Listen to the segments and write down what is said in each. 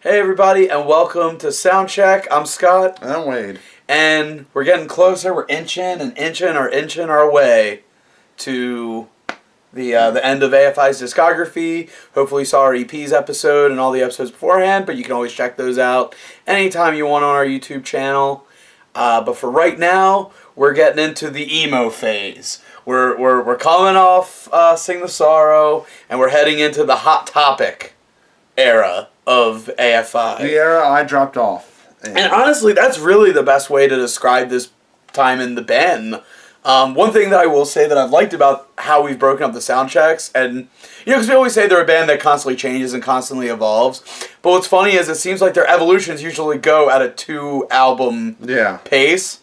Hey everybody, and welcome to Soundcheck. I'm Scott. And I'm Wade. And we're getting closer. We're inching our way to the end of AFI's discography. Hopefully you saw our EP's episode and all the episodes beforehand, but you can always check those out anytime you want on our YouTube channel. But for right now, we're getting into the emo phase. We're coming off Sing the Sorrow, and we're heading into the Hot Topic era of AFI. The era I dropped off. And honestly, that's really the best way to describe this time in the band. One thing that I will say that I've liked about how we've broken up the sound checks, and because we always say they're a band that constantly changes and constantly evolves, but what's funny is it seems like their evolutions usually go at a 2-album pace,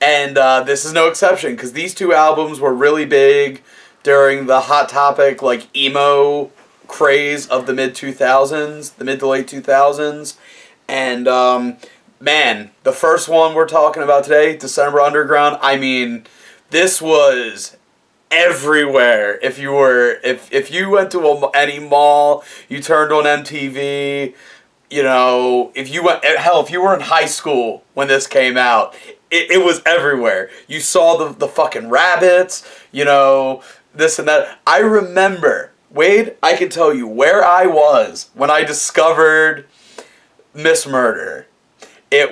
and this is no exception, because these 2 albums were really big during the Hot Topic, like, emo craze of the mid to late 2000s, and man, the first one we're talking about today, Decemberunderground, I mean, this was everywhere. If you went to any mall, you turned on MTV, if you were in high school when this came out, it was everywhere. You saw the fucking rabbits, this and that. I remember, Wade, I can tell you where I was when I discovered Miss Murder. I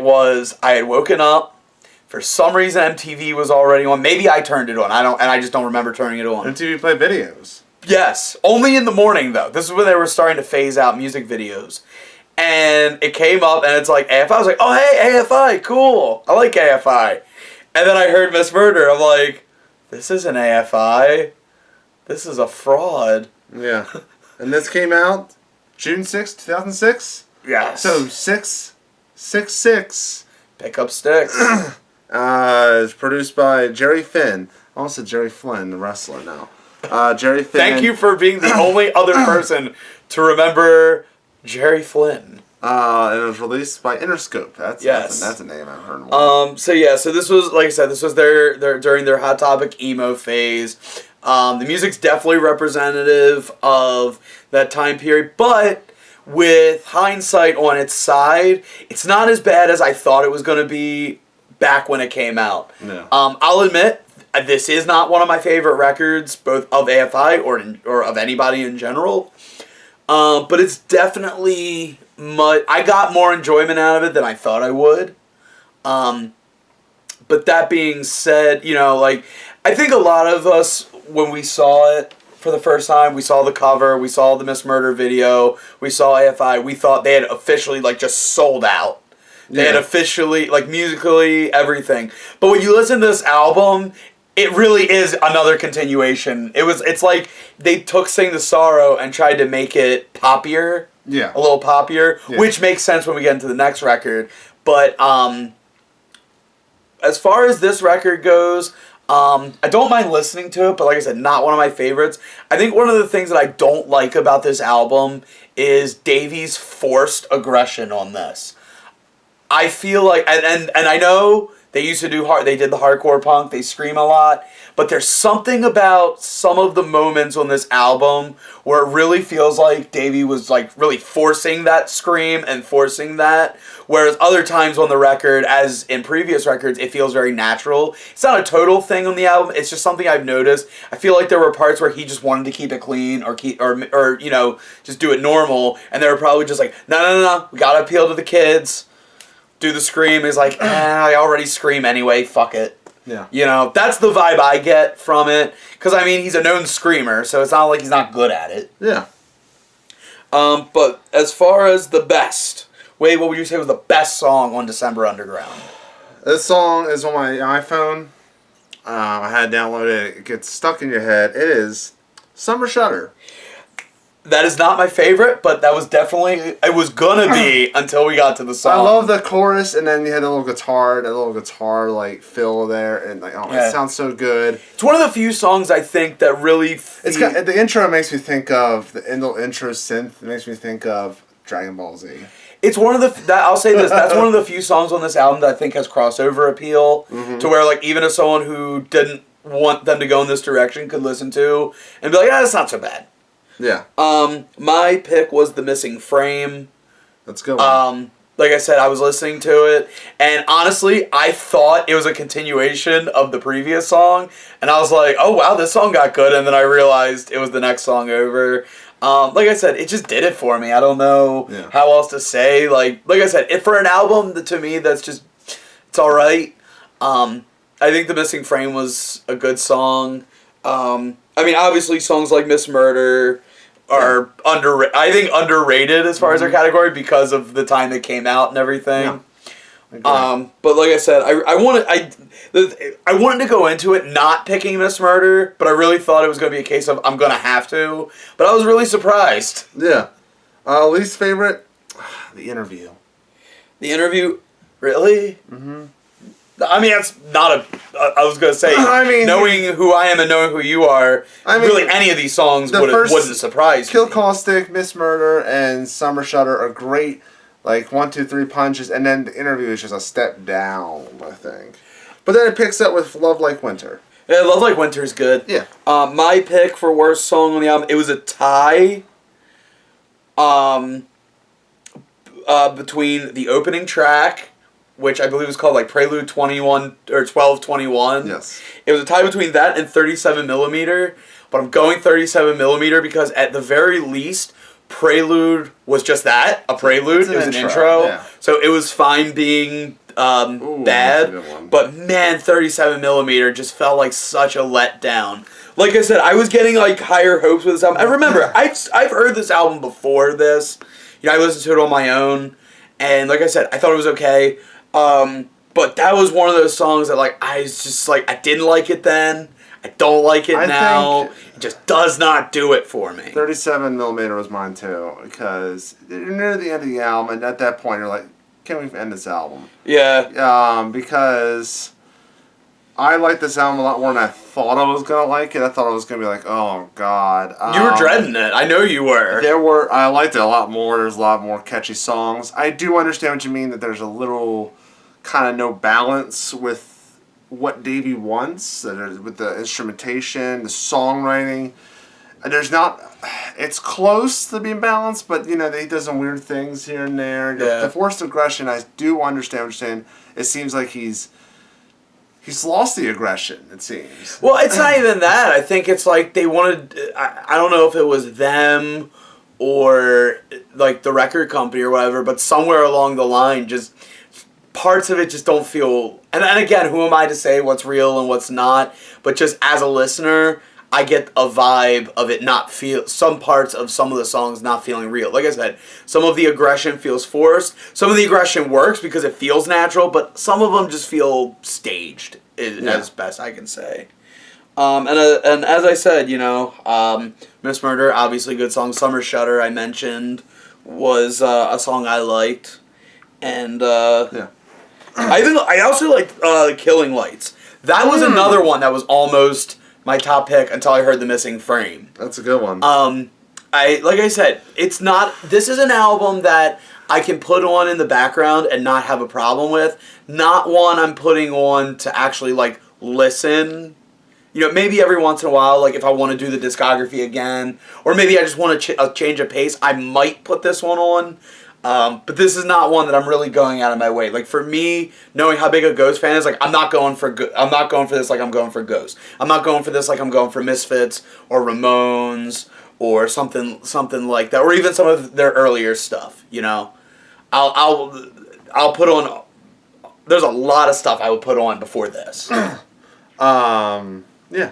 had woken up. For some reason, MTV was already on. Maybe I turned it on. I just don't remember turning it on. MTV played videos. Yes, only in the morning though. This is when they were starting to phase out music videos, and it came up, and it's like AFI. I was like, oh hey, AFI, cool. I like AFI. And then I heard Miss Murder. I'm like, this isn't AFI. This is a fraud. Yeah. And this came out June 6, 2006? Yes. So 666. Pick up sticks. It's produced by Jerry Finn. I almost said Jerry Flynn, the wrestler now. Jerry Finn. Thank you for being the only other person to remember Jerry Flynn. And it was released by Interscope. That's a name I've heard. So this was, like I said, this was their during their Hot Topic emo phase. The music's definitely representative of that time period, but with hindsight on its side, it's not as bad as I thought it was going to be back when it came out. No. I'll admit, this is not one of my favorite records, both of AFI or of anybody in general. But it's definitely I got more enjoyment out of it than I thought I would. But that being said, I think a lot of us, when we saw it for the first time, we saw the cover, we saw the Miss Murder video, we saw AFI, we thought they had officially, just sold out. They had officially, musically, everything. But when you listen to this album, it really is another continuation. It's like they took Sing the Sorrow and tried to make it poppier. Yeah. A little poppier, which makes sense when we get into the next record. But as far as this record goes, I don't mind listening to it, but like I said, not one of my favorites. I think one of the things that I don't like about this album is Davy's forced aggression on this. I feel like, and I know they used to they did the hardcore punk, they scream a lot, but there's something about some of the moments on this album where it really feels like Davy was really forcing that scream and forcing that, whereas other times on the record, as in previous records, it feels very natural. It's not a total thing on the album, it's just something I've noticed. I feel like there were parts where he just wanted to keep it clean or just do it normal, and they were probably just like, no, we gotta appeal to the kids. Do the scream. He's like, I already scream anyway, fuck it. Yeah. That's the vibe I get from it. Because, he's a known screamer, so it's not like he's not good at it. Yeah. But as far as the best, Wade, what would you say was the best song on Decemberunderground? This song is on my iPhone. I had downloaded it. It gets stuck in your head. It is Summer Shudder. That is not my favorite, but that was definitely, it was gonna be until we got to the song. I love the chorus, and then you had a little guitar fill there, and it sounds so good. It's one of the few songs I think that really the intro makes me think of, the intro synth, it makes me think of Dragon Ball Z. It's one of the, I'll say this, that's one of the few songs on this album that I think has crossover appeal, to where even if someone who didn't want them to go in this direction could listen to, and be like, it's not so bad. Yeah. My pick was The Missing Frame. That's a good one. Like I said, I was listening to it, and honestly, I thought it was a continuation of the previous song, and I was like, oh wow, this song got good, and then I realized it was the next song over. Like I said, it just did it for me. I don't know how else to say. Like I said, if for an album, to me, that's just, it's alright. I think The Missing Frame was a good song. I mean, obviously, songs like Miss Murder are underrated as far as their category because of the time it came out and everything. Yeah. But like I said, I wanted to go into it not picking Miss Murder, but I really thought it was going to be a case of I'm going to have to. But I was really surprised. Yeah. Least favorite? The Interview. The Interview? Really? Mm-hmm. I mean, that's not a... I was going to say, knowing who I am and knowing who you are, really any of these songs wouldn't surprise Kill me. Caustic, Miss Murder, and Summer Shudder are great, like 1, 2, 3 punches, and then The Interview is just a step down, I think. But then it picks up with Love Like Winter. Yeah, Love Like Winter is good. Yeah. My pick for worst song on the album, it was a tie between the opening track, which I believe was called like Prelude 21 or 1221. Yes. It was a tie between that and 37mm, but I'm going 37mm because at the very least, Prelude was just that, a prelude. It was an intro. Yeah. So it was fine being bad, but man, 37mm just felt like such a letdown. Like I said, I was getting like higher hopes with this album. I remember, I've heard this album before this. You know, I listened to it on my own, and like I said, I thought it was okay. But that was one of those songs that like I was just like, I didn't like it then. I don't like it now. It just does not do it for me. 37mm was mine too, because you're near the end of the album, and at that point you're like, can we end this album? Yeah. Because I liked this album a lot more than I thought I was gonna like it. I thought I was gonna be like, oh god. You were dreading it. I know you were. I liked it a lot more. There's a lot more catchy songs. I do understand what you mean, that there's a little kind of no balance with what Davey wants, with the instrumentation, the songwriting. There's not... It's close to being balanced, but, you know, he does some weird things here and there. Yeah. The forced aggression, I do understand what you're saying. It seems like he's lost the aggression, it seems. Well, it's not even that. I think it's like they wanted... I don't know if it was them or, like, the record company or whatever, but somewhere along the line, just... Parts of it just don't feel... And again, who am I to say what's real and what's not? But just as a listener... I get a vibe of it not feel... Some parts of some of the songs not feeling real. Like I said, some of the aggression feels forced. Some of the aggression works because it feels natural, but some of them just feel staged, as best I can say. And as I said, you know, Miss Murder, obviously good song. Summer Shudder, I mentioned, was a song I liked. And I also liked Killing Lights. That was another one that was almost... my top pick until I heard The Missing Frame. That's a good one. Like I said, it's not... This is an album that I can put on in the background and not have a problem with. Not one I'm putting on to actually, like, listen. You know, maybe every once in a while, like, if I want to do the discography again, or maybe I just want a change of pace, I might put this one on. But this is not one that I'm really going out of my way. Like, for me, knowing how big a Ghost fan is, like, I'm not going for this like I'm going for Ghost. I'm not going for this like I'm going for Misfits or Ramones or something like that, or even some of their earlier stuff. You know, I'll put on. There's a lot of stuff I would put on before this. Yeah.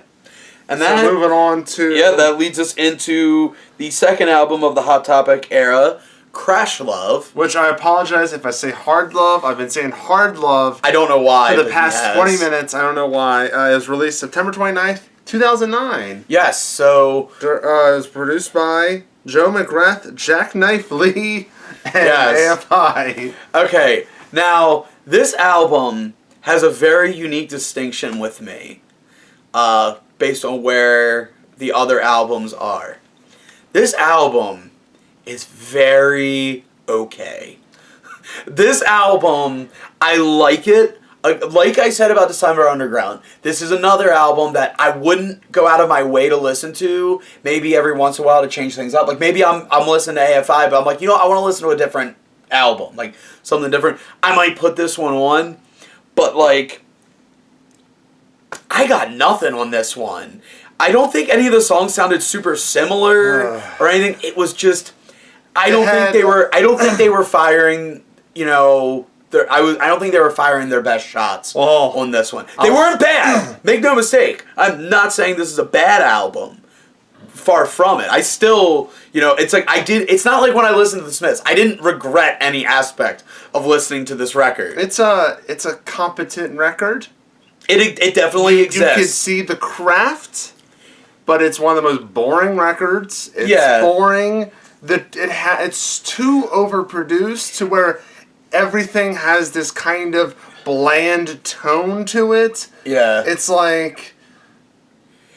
And then moving on to that leads us into the second album of the Hot Topic era. Crash Love. Which I apologize if I say Hard Love. I've been saying Hard Love. I don't know why. For the past 20 minutes. I don't know why. It was released September 29th, 2009. Yes, so... It was produced by Joe McGrath, Jackknife Lee, and AFI. Okay, now, this album has a very unique distinction with me, based on where the other albums are. This album... is very okay. This album, I like it. Like I said about Decemberunderground, this is another album that I wouldn't go out of my way to listen to. Maybe every once in a while to change things up. Like maybe I'm listening to AFI, but I'm like, you know, I want to listen to a different album, like something different, I might put this one on. But like, I got nothing on this one. I don't think any of the songs sounded super similar or anything. It was just, I don't think they were firing, you know, I don't think they were firing their best shots on this one. They weren't bad. Make no mistake. I'm not saying this is a bad album. Far from it. I still, you know, it's like it's not like when I listened to the Smiths. I didn't regret any aspect of listening to this record. It's a competent record. It definitely exists. You can see the craft, but it's one of the most boring records. It's boring. It's too overproduced to where everything has this kind of bland tone to it. Yeah. It's like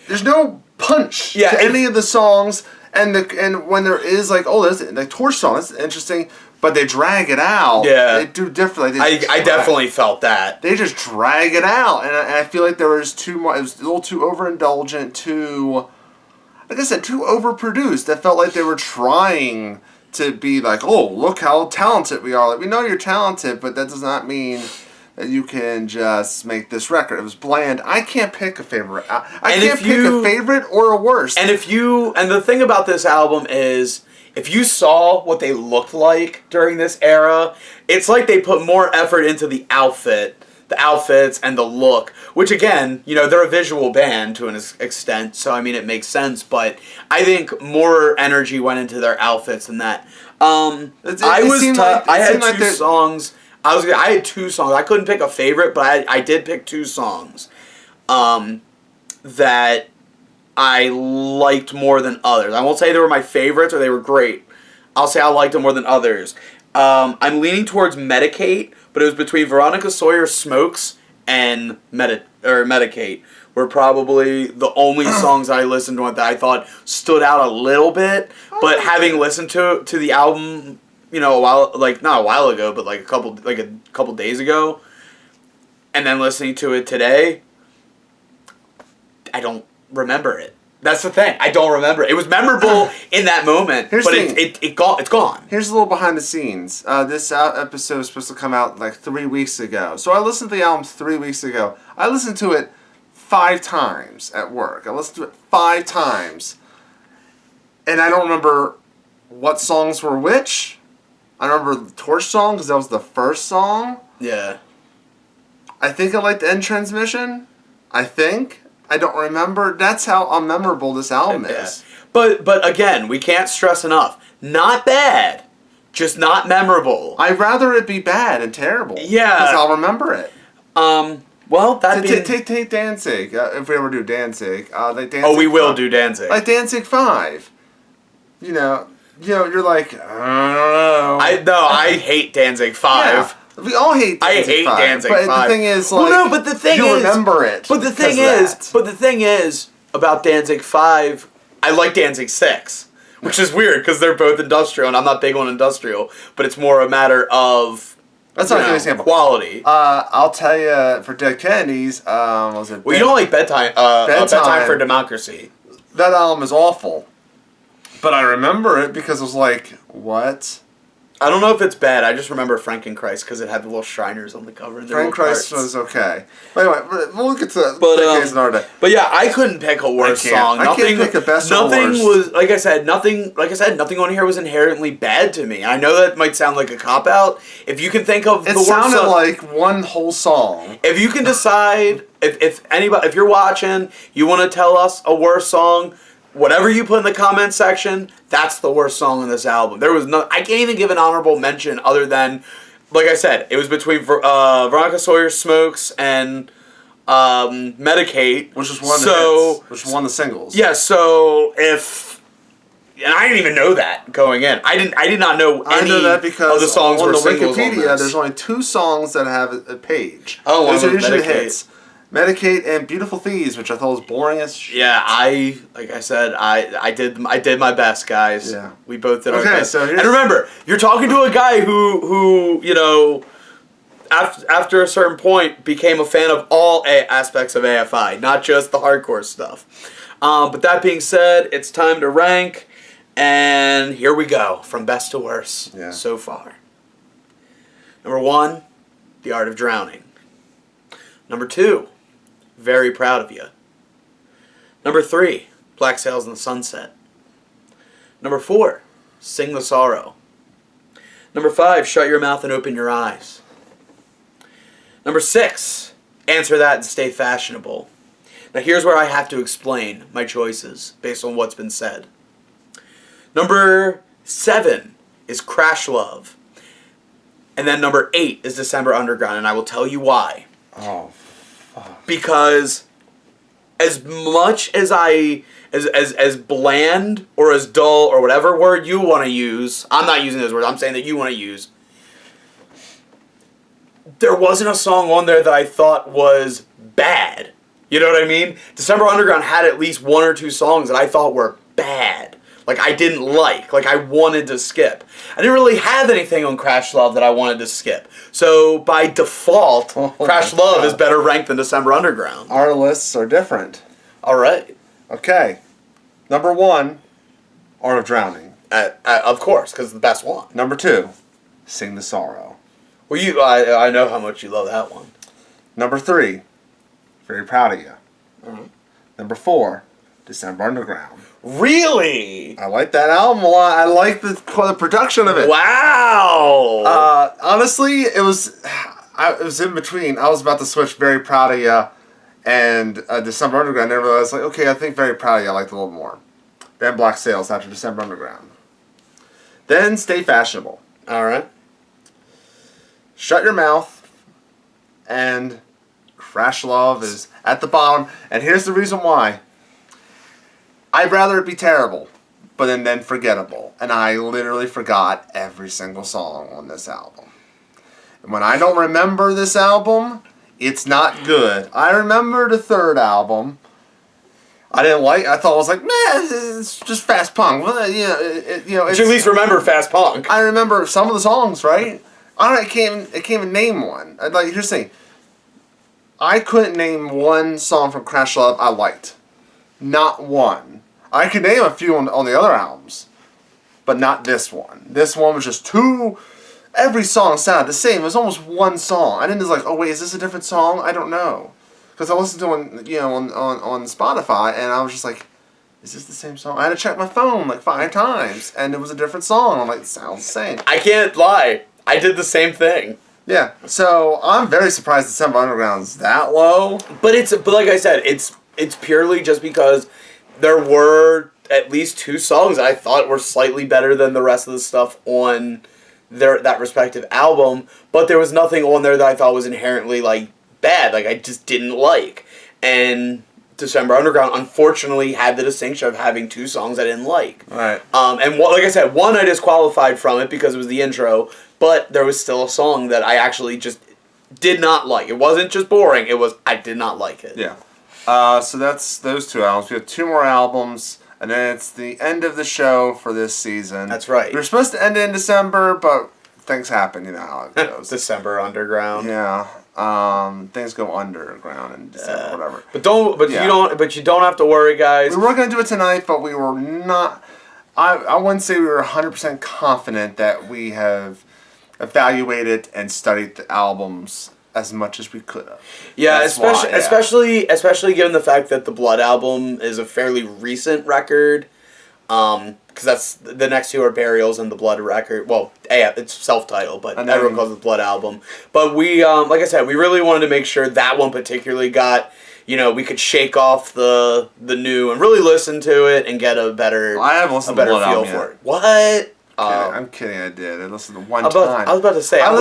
there's no punch to any of the songs, and when there is like, oh, there's the Torch song, that's interesting, but they drag it out. Yeah. They do differently. I definitely felt that. They just drag it out, and I feel like there was too much. It was a little too overindulgent, like I said, too overproduced. I felt like they were trying to be like, oh, look how talented we are. Like, we know you're talented, but that does not mean that you can just make this record. It was bland. I can't pick a favorite. I can't pick a favorite or a worst. And the thing about this album is, if you saw what they looked like during this era, it's like they put more effort into the outfits and the look, which again, you know, they're a visual band to an extent, so I mean it makes sense, but I think more energy went into their outfits than that. I had two songs. I had two songs. I couldn't pick a favorite, but I did pick two songs that I liked more than others. I won't say they were my favorites or they were great. I'll say I liked them more than others. I'm leaning towards Medicate, but it was between Veronica Sawyer Smokes and Medicate were probably the only songs I listened to that I thought stood out a little bit. But having listened to the album, you know, not a while ago, but like a couple days ago, and then listening to it today, I don't remember it. That's the thing. I don't remember it. It was memorable in that moment, but it's gone. Here's a little behind the scenes. This episode was supposed to come out like 3 weeks ago. So I listened to the album 3 weeks ago. I listened to it 5 times at work. I listened to it 5 times. And I don't remember what songs were which. I remember the Torch song because that was the first song. Yeah. I think I liked the End Transmission. I don't remember. That's how unmemorable this album is. But again, we can't stress enough. Not bad. Just not memorable. I'd rather it be bad and terrible. Yeah. Because I'll remember it. Well, that'd be... Take Danzig. If we ever do Danzig. Like Danzig we will do Danzig. Like Danzig 5. You know, you're like, I don't know. I hate Danzig 5. Yeah. We all hate Danzig 5. Danzig but 5. The thing is, like, you remember it. But the thing is about Danzig 5, I like Danzig 6, which is weird because they're both industrial, and I'm not big on industrial, but it's more a matter of quality. I'll tell you, for Dead Kennedys, was it? Well, you don't like Bedtime for Democracy. That album is awful, but I remember it because it was like, what? I don't know if it's bad. I just remember Frankenchrist because it had the little Shriners on the cover. Frankenchrist was okay. But anyway, we'll get to that another day. But yeah, I couldn't pick a worse song. I can't pick a best or worst. Nothing was, like I said, nothing on here was inherently bad to me. I know that might sound like a cop-out. If you can think of the worst song... It sounded like one whole song. If you can decide, if you're watching, you want to tell us a worse song... Whatever you put in the comment section, that's the worst song on this album. I can't even give an honorable mention other than, like I said, it was between Veronica Sawyer Smokes and Medicate, which was one of the hits, which was one of the singles. Yeah, so and I didn't even know that going in. I did not know any I know that because of the songs on were the singles. Wikipedia, there's only 2 songs that have a page. Oh, those are usually hits. Medicate and Beautiful Thieves, which I thought was boring as shit. Yeah, like I said, I did my best, guys. Yeah. We both did our best. So and remember, you're talking to a guy who you know, after a certain point became a fan of all aspects of AFI, not just the hardcore stuff. But that being said, it's time to rank, and here we go, from best to worst so far. Number 1, The Art of Drowning. Number 2, Very Proud of You. Number 3, Black Sails in the Sunset. Number 4, Sing the Sorrow. Number 5, Shut Your Mouth and Open Your Eyes. Number 6, Answer That and Stay Fashionable. Now here's where I have to explain my choices based on what's been said. Number 7 is Crash Love. And then number 8 is December Underground, and I will tell you why. Oh, fuck. Because as much as as bland or as dull or whatever word you want to use, I'm not using those words, I'm saying that you want to use, there wasn't a song on there that I thought was bad. You know what I mean? December Underground had at least 1 or 2 songs that I thought were bad. Like, I didn't like I wanted to skip. I didn't really have anything on Crash Love that I wanted to skip. So, by default, Crash Love is better ranked than December Underground. Our lists are different. Alright. Okay. Number 1, Art of Drowning. Of course, because it's the best one. Number 2, Sing the Sorrow. Well, I know how much you love that one. Number 3, Very Proud of You. Mm-hmm. Number 4, December Underground. Really? I like that album a lot. I like the production of it. Wow. Honestly, it was in between. I was about to switch Very Proud of You and December Underground. And I realized, okay, I think Very Proud of You I liked a little more. Then Black Sails after December Underground. Then Stay Fashionable. Alright. Shut Your Mouth and Crash Love is at the bottom. And here's the reason why. I'd rather it be terrible, but then forgettable. And I literally forgot every single song on this album. And when I don't remember this album, it's not good. I remember the 3rd album. I thought it was like, man, it's just fast punk. Well, But you at least remember fast punk. I remember some of the songs, right? I can't even name one. Here's the thing. I couldn't name one song from Crash Love I liked. Not one. I could name a few on the other albums, but not this one. This one was just too... Every song sounded the same. It was almost one song. I didn't just oh wait, is this a different song? I don't know. Because I listened to it on Spotify, and I was just like, is this the same song? I had to check my phone 5 times, and it was a different song. I'm like, it sounds the same. I can't lie. I did the same thing. Yeah, so I'm very surprised December Underground's that low. But like I said, it's purely just because there were at least 2 songs I thought were slightly better than the rest of the stuff on that respective album, but there was nothing on there that I thought was inherently bad. I just didn't like. And December Underground unfortunately had the distinction of having 2 songs I didn't like. Right. And like I said, one I disqualified from it because it was the intro, but there was still a song that I actually just did not like. It wasn't just boring, it was I did not like it. Yeah. So that's those 2 albums. We have 2 more albums, and then it's the end of the show for this season. That's right. We were supposed to end it in December, but things happen. You know how it goes. December Underground. Yeah. Things go underground in December, whatever. But you don't have to worry, guys. We were gonna do it tonight, but we were not. I wouldn't say we were 100% confident that we have evaluated and studied the albums as much as we could have. Yeah, especially given the fact that the Blood album is a fairly recent record. Because that's the next 2 are Burials and the Blood record. Well, it's self-titled, but everyone calls it the Blood album. But we, like I said, we really wanted to make sure that one particularly got, we could shake off the new and really listen to it and get a better, I haven't listened to the Blood feel album for yet. it. What? I'm kidding. I did. I listened to one time. I was about to say. I've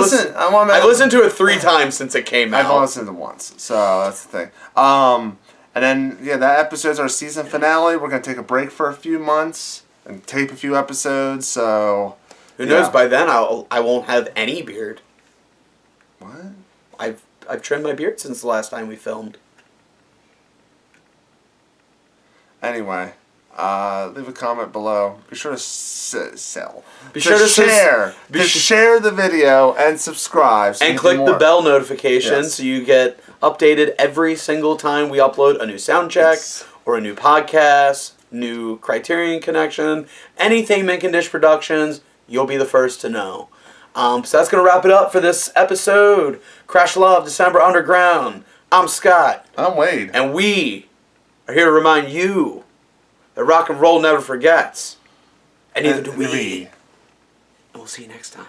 listened to it 3 times since it came out. I've only listened to it once, so that's the thing. And then that episode's our season finale. We're gonna take a break for a few months and tape a few episodes. So who knows? By then I won't have any beard. What? I've trimmed my beard since the last time we filmed. Anyway. Leave a comment below. Be sure to share the video and subscribe. So and click the bell notification so you get updated every single time we upload a new sound check or a new podcast, new Criterion Connection, anything Condish Productions. You'll be the first to know. So that's going to wrap it up for this episode. Crash Love, December Underground. I'm Scott. I'm Wade. And we are here to remind you that rock and roll never forgets. And neither do we. And we'll see you next time.